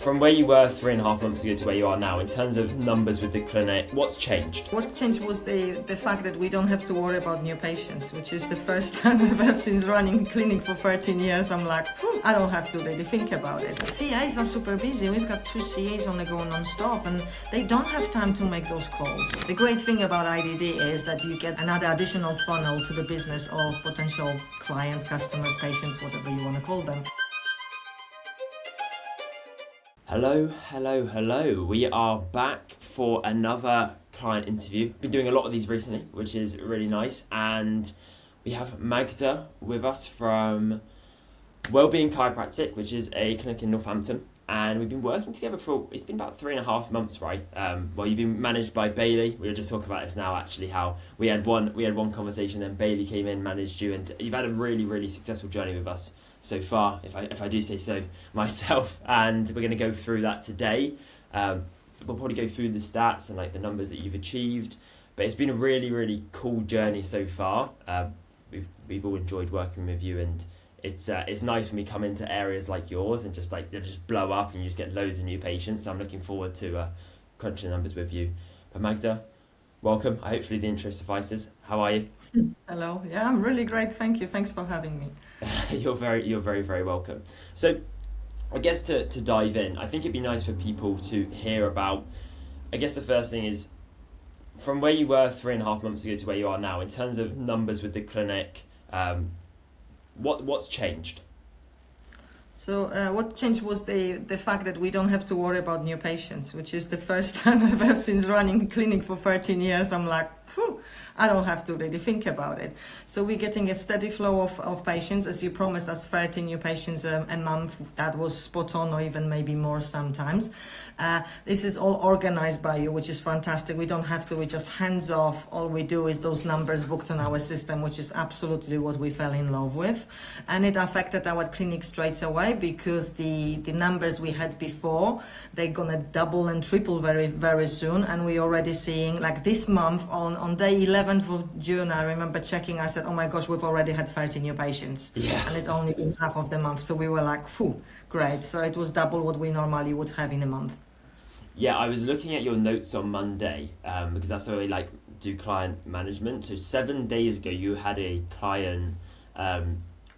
From where you were 3.5 months ago to where you are now, in terms of numbers with the clinic, what's changed? What changed was the fact that we don't have to worry about new patients, which is the first time I've ever since running clinic for 13 years. I'm like, I don't have to really think about it. CAs are super busy. We've got 2 CAs on the go non-stop, and they don't have time to make those calls. The great thing about IDD is that you get another additional funnel to the business of potential clients, customers, patients, whatever you want to call them. Hello. We are back for another client interview. Been doing a lot of these recently, which is really nice. And we have Magda with us from Wellbeing Chiropractic, which is a clinic in Northampton. And we've been working together it's been about 3.5 months, right? Well, you've been managed by Bailey. We were just talking about this now, actually, how we had one conversation, then Bailey came in, managed you, and you've had a really successful journey with us so far, if I do say so myself, and we're going to go through that today. We'll probably go through the stats and like the numbers that you've achieved, but it's been a really cool journey so far. We've all enjoyed working with you, and it's nice when we come into areas like yours and just like they just blow up and you just get loads of new patients. So I'm looking forward to crunching the numbers with you. But Magda, welcome. Hopefully the intro suffices. How are you? Hello. Yeah, I'm really great. Thank you. Thanks for having me. You're very welcome. So I guess to dive in, I think it'd be nice for people to hear about, I guess the first thing is, from where you were 3.5 months ago to where you are now, in terms of numbers with the clinic, what's changed? So what changed was the fact that we don't have to worry about new patients, which is the first time I've ever since running clinic for 13 years. I'm like, I don't have to really think about it. So we're getting a steady flow of patients. As you promised us, 30 new patients a month. That was spot on, or even maybe more sometimes. This is all organized by you, which is fantastic. We don't have to, we just hands off. All we do is those numbers booked on our system, which is absolutely what we fell in love with. And it affected our clinic straight away because the numbers we had before, they're gonna double and triple very soon. And we're already seeing, like this month on day 11th of June, I remember checking, I said, oh my gosh, we've already had 30 new patients. Yeah. And it's only been half of the month. So we were like, great. So it was double what we normally would have in a month. Yeah, I was looking at your notes on Monday because that's how I do client management. So 7 days ago, you had a client,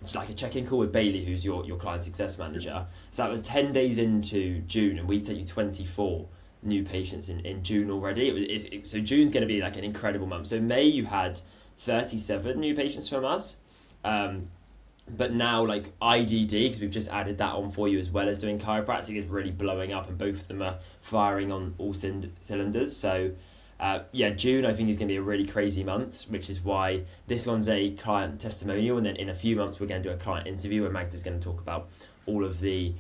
it's like a check-in call with Bailey, who's your client success manager. So that was 10 days into June, and we'd sent you 24 new patients in June already. So June's going to be like an incredible month. So May you had 37 new patients from us. But now like IDD, because we've just added that on for you as well as doing chiropractic, is really blowing up, and both of them are firing on all cylinders. So June I think is going to be a really crazy month, which is why this one's a client testimonial, and then in a few months we're going to do a client interview where Magda's going to talk about all of the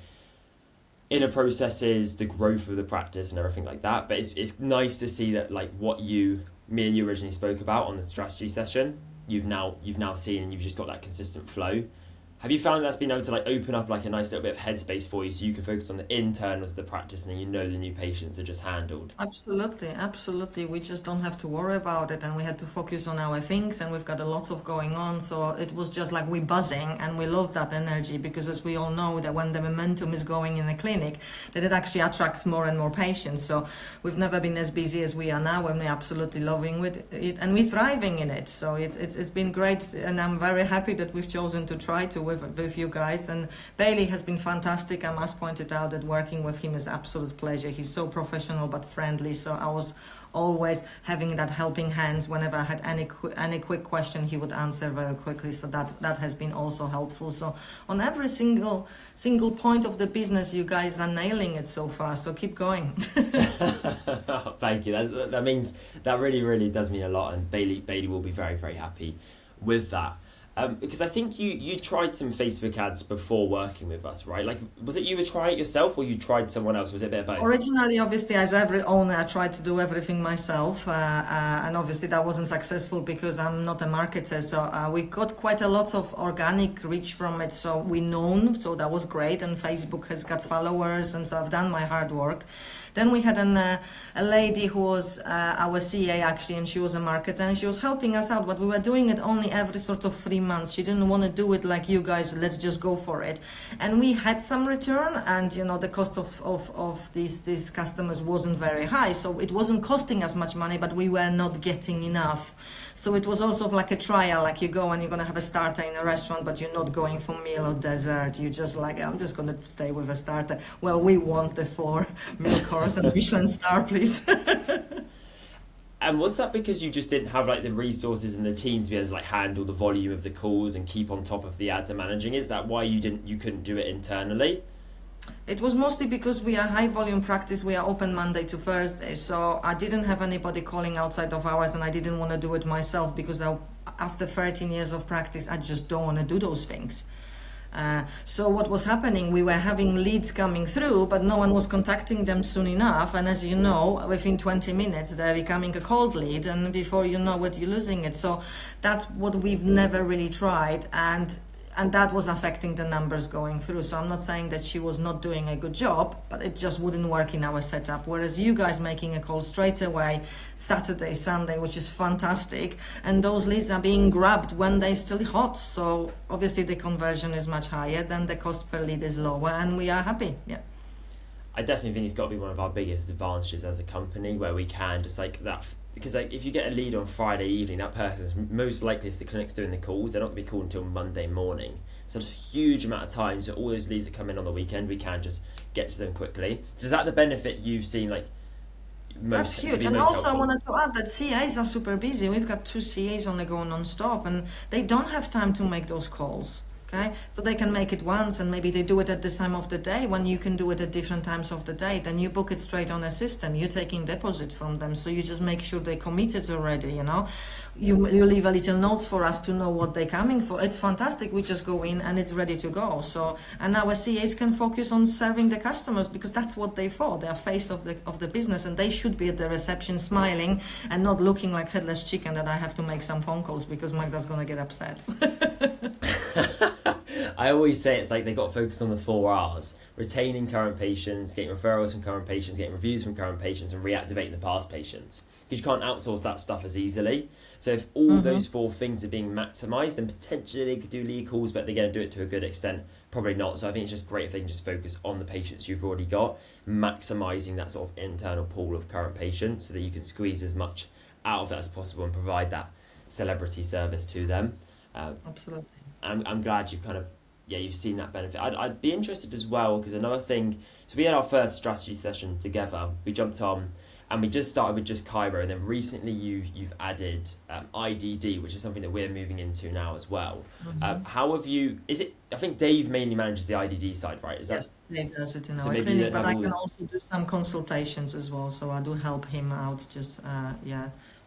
inner processes, the growth of the practice and everything like that. But it's nice to see that like what me and you originally spoke about on the strategy session, you've now seen, and you've just got that consistent flow. Have you found that's been able to like open up like a nice little bit of headspace for you so you can focus on the internals of the practice, and then you know the new patients are just handled? Absolutely. We just don't have to worry about it, and we had to focus on our things, and we've got a lot of going on. So it was just like we buzzing, and we love that energy because, as we all know, that when the momentum is going in the clinic, that it actually attracts more and more patients. So we've never been as busy as we are now, and we're absolutely loving with it, and we're thriving in it. So it's been great, and I'm very happy that we've chosen to try to with you guys. And Bailey has been fantastic. I must point it out that working with him is absolute pleasure. He's so professional but friendly. So I was always having that helping hands. Whenever I had any quick question, he would answer very quickly. So that has been also helpful. So on every single point of the business, you guys are nailing it so far. So keep going. Thank you. That means that really does mean a lot, and Bailey will be very happy with that. Because I think you tried some Facebook ads before working with us, right? Like, was it you were trying it yourself, or you tried someone else? Was it a bit of both? Originally, obviously, as every owner, I tried to do everything myself, and obviously that wasn't successful because I'm not a marketer. So we got quite a lot of organic reach from it, so we're known, so that was great, and Facebook has got followers, and so I've done my hard work. Then we had a lady who was our CA actually, and she was a marketer, and she was helping us out, but we were doing it only every sort of 3 3 months. She didn't want to do it like you guys, let's just go for it. And we had some return, and the cost of these customers wasn't very high. So it wasn't costing us much money, but we were not getting enough. So it was also like a trial, like you go and you're going to have a starter in a restaurant, but you're not going for meal or dessert. You just like, I'm just going to stay with a starter. Well, we want the 4 meal course and Michelin star, please. And was that because you just didn't have like the resources and the team to be able to like handle the volume of the calls and keep on top of the ads and managing? Is that why you couldn't do it internally? It was mostly because we are high volume practice. We are open Monday to Thursday, so I didn't have anybody calling outside of hours, and I didn't want to do it myself because after 13 years of practice, I just don't want to do those things. So what was happening, we were having leads coming through, but no one was contacting them soon enough. And as you know, within 20 minutes, they're becoming a cold lead. And before you know it, you're losing it. So that's what we've never really tried. And that was affecting the numbers going through. So I'm not saying that she was not doing a good job, but it just wouldn't work in our setup. Whereas you guys making a call straight away, Saturday, Sunday, which is fantastic. And those leads are being grabbed when they're still hot. So obviously the conversion is much higher, then the cost per lead is lower, and we are happy. Yeah. I definitely think it's got to be one of our biggest advantages as a company, where we can just like that, because like if you get a lead on Friday evening, that person's most likely, if the clinic's doing the calls, they're not going to be called until Monday morning. So there's a huge amount of time, so all those leads that come in on the weekend, we can just get to them quickly. So is that the benefit you've seen, like That's huge. And also I wanted to add that CAs are super busy. We've got 2 CAs on the go non-stop, and they don't have time to make those calls. Okay, so they can make it once, and maybe they do it at the time of the day when you can do it at different times of the day. Then you book it straight on a system. You're taking deposit from them, so you just make sure they committed already. You leave a little notes for us to know what they're coming for. It's fantastic. We just go in and it's ready to go. So and our CAs can focus on serving the customers, because that's what they're for. They're face of the business, and they should be at the reception smiling and not looking like headless chicken that I have to make some phone calls because Magda's gonna get upset. I always say it's like they got to focus on the 4 R's: retaining current patients, getting referrals from current patients, getting reviews from current patients, and reactivating the past patients. Because you can't outsource that stuff as easily. So if all those 4 things are being maximised, then potentially they could do lead calls, but they're going to do it to a good extent. Probably not. So I think it's just great if they can just focus on the patients you've already got, maximising that sort of internal pool of current patients so that you can squeeze as much out of it as possible and provide that celebrity service to them. Absolutely. I'm glad you've kind of, you've seen that benefit. I'd be interested as well, because another thing, so we had our first strategy session together. We jumped on and we just started with just Chiro, and then recently you've added IDD, which is something that we're moving into now as well. How have you, I think Dave mainly manages the IDD side, right? Yes, Dave does it in So our maybe clinic, you but don't I have can all- also do some consultations as well. So I do help him out, just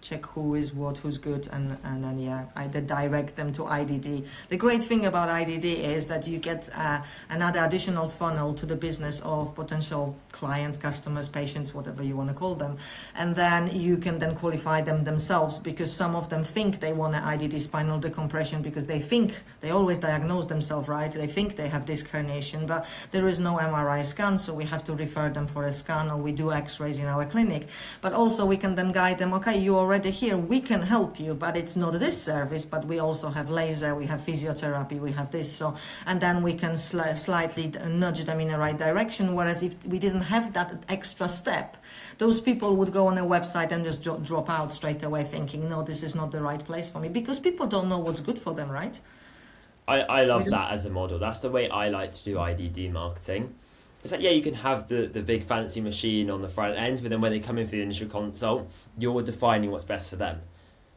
check who is what, who's good, and then I direct them to IDD. The great thing about IDD is that you get another additional funnel to the business of potential clients, customers, patients, whatever you want to call them, and then you can then qualify them themselves, because some of them think they want an IDD spinal decompression because they always diagnose themselves, right? They think they have disc herniation, but there is no MRI scan, so we have to refer them for a scan, or we do x-rays in our clinic. But also we can then guide them, okay, you already here, we can help you, but it's not this service, but we also have laser, we have physiotherapy, we have this, so, and then we can slightly nudge them in the right direction. Whereas if we didn't have that extra step, those people would go on a website and just drop out straight away thinking, no, this is not the right place for me, because people don't know what's good for them, right? I love that as a model. That's the way I like to do IDD marketing. It's like, you can have the big fancy machine on the front end, but then when they come in for the initial consult, you're defining what's best for them,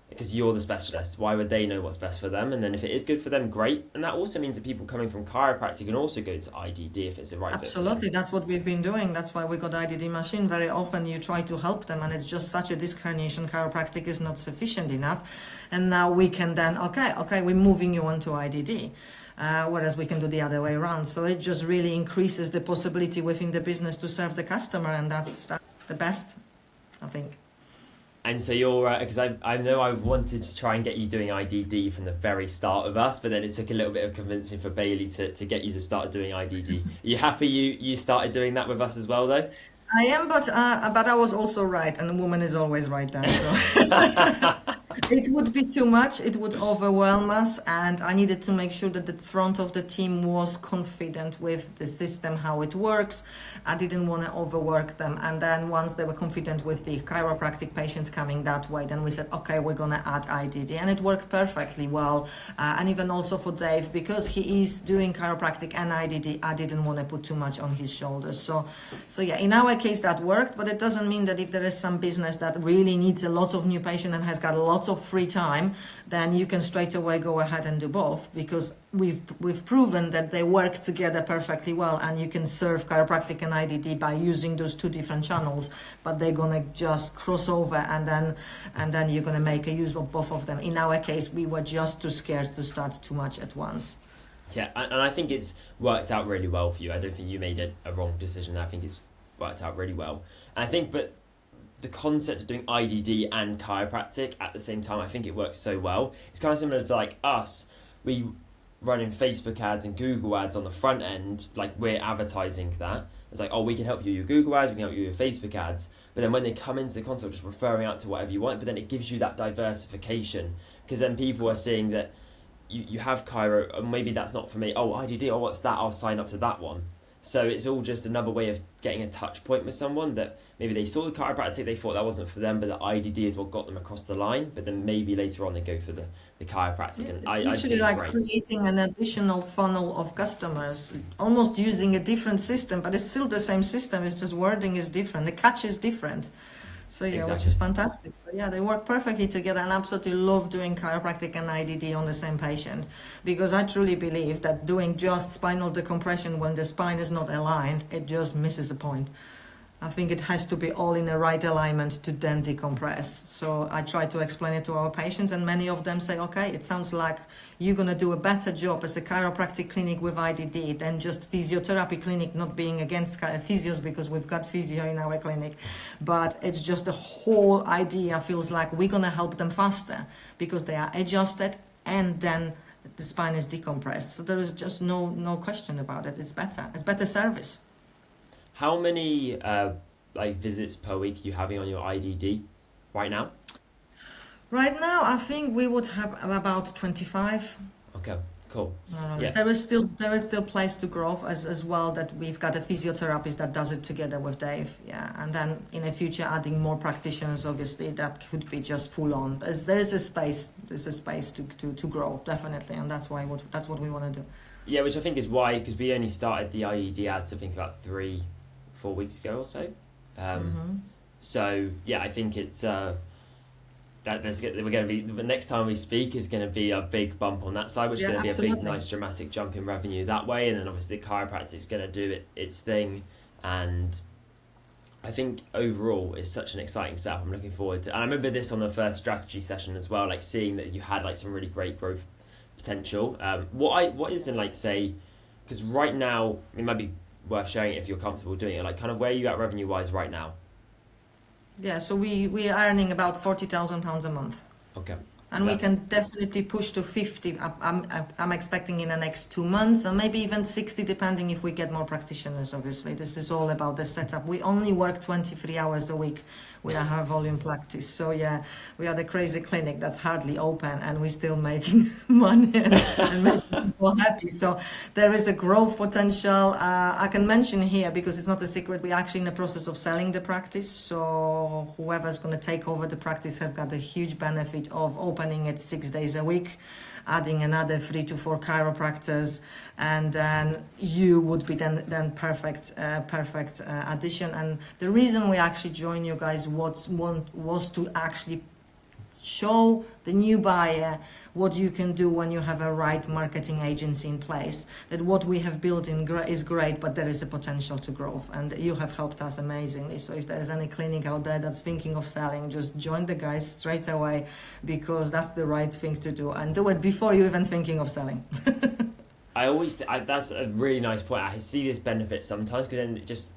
because you're the specialist. Why would they know what's best for them? And then if it is good for them, great. And that also means that people coming from chiropractic can also go to IDD if it's the right fit. Absolutely, that's what we've been doing. That's why we got IDD machine. Very often you try to help them, and it's just such a disc herniation. Chiropractic is not sufficient enough, and now we can then okay, we're moving you on to IDD. Whereas we can do the other way around. So it just really increases the possibility within the business to serve the customer, and that's the best, I think. And so you're, because I know I wanted to try and get you doing IDD from the very start of us, but then it took a little bit of convincing for Bailey to get you to start doing IDD. Are you happy you started doing that with us as well, though? I am, but I was also right, and a woman is always right, Dan. So. It would be too much. It would overwhelm us, and I needed to make sure that the front of the team was confident with the system, how it works. I didn't want to overwork them. And then once they were confident with the chiropractic patients coming that way, then we said, okay, we're gonna add IDD, and it worked perfectly well. And even also for Dave, because he is doing chiropractic and IDD, I didn't want to put too much on his shoulders. So yeah, in our case that worked, but it doesn't mean that if there is some business that really needs a lot of new patient and has got lots of free time, then you can straight away go ahead and do both, because we've proven that they work together perfectly well, and you can serve chiropractic and IDD by using those two different channels, but they're gonna just cross over, and then you're gonna make a use of both of them. In our case, we were just too scared to start too much at once. Yeah, and I think it's worked out really well for you. I don't think you made a wrong decision. I think it's worked out really well. And I think, but the concept of doing IDD and chiropractic at the same time, I think it works so well. It's kind of similar to like us. We running Facebook ads and Google ads on the front end, like we're advertising that. It's like, oh, we can help you with your Google ads, we can help you with Facebook ads. But then when they come into the consult, just referring out to whatever you want. But then it gives you that diversification, because then people are seeing that you have Chiro, and maybe that's not for me. Oh, IDD, oh, what's that? I'll sign up to that one. So it's all just another way of getting a touch point with someone that maybe they saw the chiropractic, they thought that wasn't for them, but the IDD is what got them across the line. But then maybe later on they go for the chiropractic. Yeah, And it's I think literally it's like great. creating an additional funnel of customers, almost using a different system, but it's still the same system. It's just wording is different. The catch is different. So yeah, which Exactly. is fantastic. So yeah, they work perfectly together, and I absolutely love doing chiropractic and IDD on the same patient, because I truly believe that doing just spinal decompression when the spine is not aligned, it just misses the point. I think it has to be all in the right alignment to then decompress. So I try to explain it to our patients, and many of them say, okay, it sounds like you're going to do a better job as a chiropractic clinic with IDD than just physiotherapy clinic, not being against physios, because we've got physio in our clinic. But it's just the whole idea feels like we're going to help them faster because they are adjusted, and then the spine is decompressed. So there is just no question about it. It's better. It's better service. How many like visits per week are you having on your IDD right now? Right now, I think we would have about 25. Okay, cool. More or less. Yeah, There is still place to grow as well. That we've got a physiotherapist that does it together with Dave. Yeah, and then in the future, adding more practitioners. Obviously, that could be just full on. There's a space. There's a space to grow definitely, and that's what we want to do. yeah, which I think is why, because we only started the IED ads I think about 3-4 weeks ago or so. Um, Hmm. so yeah, I think it's that we're going to be, the next time we speak is going to be a big bump on that side, which is Yeah, going to be a big, absolutely. nice, dramatic jump in revenue that way, and then obviously the chiropractic's going to do its thing, and I think overall it's such an exciting setup. I'm looking forward to, and I remember this on the first strategy session as well, like seeing that you had like some really great growth potential. What is in like say, because right now it might be worth sharing it if you're comfortable doing it. Like kind of where are you at revenue wise right now? Yeah, so we are earning about £40,000 a month. Okay, And we that's can definitely push to 50. I'm expecting in the next 2 months, and maybe even 60, depending if we get more practitioners. Obviously, this is all about the setup. We only work 23 hours a week with our high volume practice. So yeah, we are the crazy clinic that's hardly open, and we're still making money and making people happy. So there is a growth potential. I can mention here, because it's not a secret, we're actually in the process of selling the practice. So whoever's going to take over the practice have got a huge benefit of opening it 6 days a week, adding another 3 to 4 chiropractors, and then you would be then perfect addition. And the reason we actually joined you guys was to actually show the new buyer what you can do when you have a right marketing agency in place, that what we have built is great, but there is a potential to grow, and you have helped us amazingly. So if there's any clinic out there that's thinking of selling, just join the guys straight away, because that's the right thing to do, and do it before you even thinking of selling. that's a really nice point. I see this benefit sometimes because then it just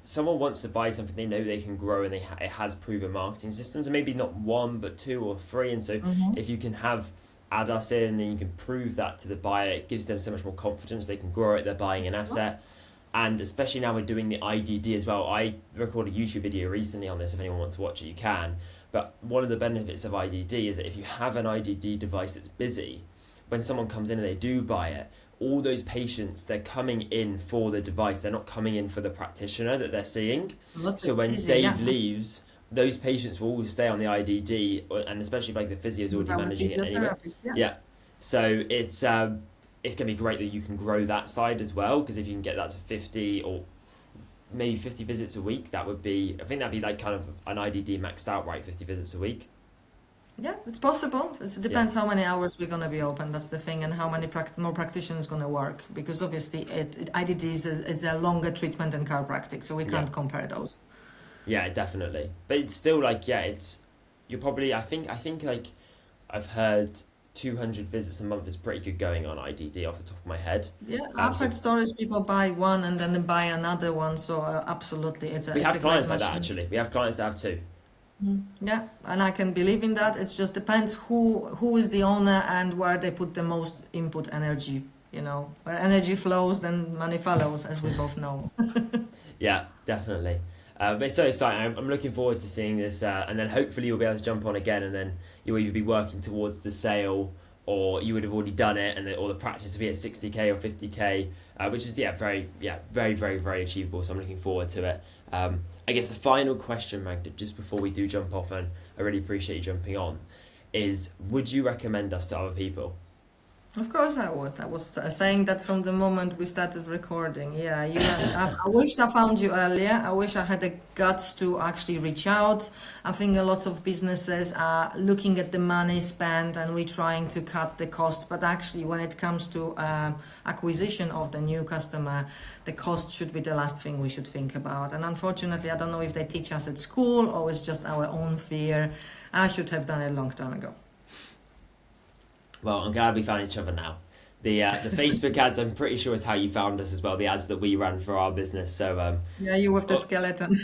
someone wants to buy something they know they can grow, and it has proven marketing systems, and maybe not one but two or three, and so Hmm. if you can have add us in and you can prove that to the buyer, it gives them so much more confidence. They can grow it, they're buying an asset. And especially now we're doing the IDD as well. I recorded a YouTube video recently on this. If anyone wants to watch it, you can. But one of the benefits of IDD is that if you have an IDD device that's busy, when someone comes in and they do buy it, all those patients, they're coming in for the device. They're not coming in for the practitioner that they're seeing. So when Dave leaves, those patients will always stay on the IDD, and especially if like the physio's already managing it anyway. Yeah. So it's going to be great that you can grow that side as well, because if you can get that to 50 or maybe 50 visits a week, I think that'd be like kind of an IDD maxed out, right? 50 visits a week. Yeah, it's possible. It depends how many hours we're going to be open. That's the thing, and how many more practitioners going to work. Because obviously, IDD is a longer treatment than chiropractic, so we can't compare those. Yeah, definitely. But it's still like, you're probably, I think like I've heard 200 visits a month is pretty good going on IDD off the top of my head. Yeah, I've heard stories people buy one and then they buy another one. So absolutely, we have clients like that actually. We have clients that have two. Yeah, and I can believe in that. It just depends who is the owner and where they put the most input energy. Where energy flows, then money follows, as we both know. Yeah, definitely. But it's so exciting. I'm looking forward to seeing this, and then hopefully you'll be able to jump on again, and then you'll either be working towards the sale, or you would have already done it, or the practice will be at 60k or 50k, which is very, very, very, very achievable. So I'm looking forward to it. I guess the final question, Magda, just before we do jump off, and I really appreciate you jumping on, is would you recommend us to other people? Of course I would. I was saying that from the moment we started recording. Yeah, I wish I found you earlier. I wish I had the guts to actually reach out. I think a lot of businesses are looking at the money spent and we're trying to cut the cost. But actually, when it comes to acquisition of the new customer, the cost should be the last thing we should think about. And unfortunately, I don't know if they teach us at school or it's just our own fear. I should have done it a long time ago. Well, I'm glad we found each other now. The Facebook ads, I'm pretty sure, is how you found us as well. The ads that we ran for our business. So yeah, you with the skeleton.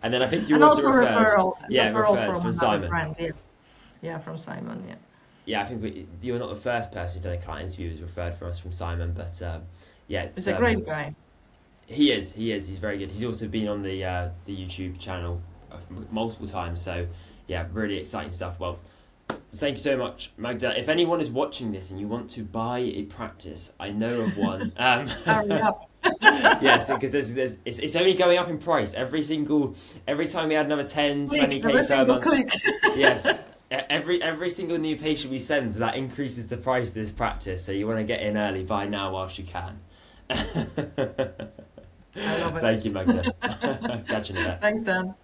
And then I think you and also referral. Yeah, referral from Simon. Friend, yes. Yeah, from Simon. Yeah. Yeah, I think you were not the first person who's done a client interview who's referred from us from Simon, but yeah, he's a great guy. He is. He's very good. He's also been on the YouTube channel multiple times. So yeah, really exciting stuff. Well, thank you so much, Magda. If anyone is watching this and you want to buy a practice, I know of one. Hurry up. Yes, because it's only going up in price every time we add another 10, 20k per month. Click. Yes, every single new patient we send, that increases the price of this practice. So you want to get in early, buy now whilst you can. I love it. Thank you, Magda. Catch you in a bit. Thanks, Dan.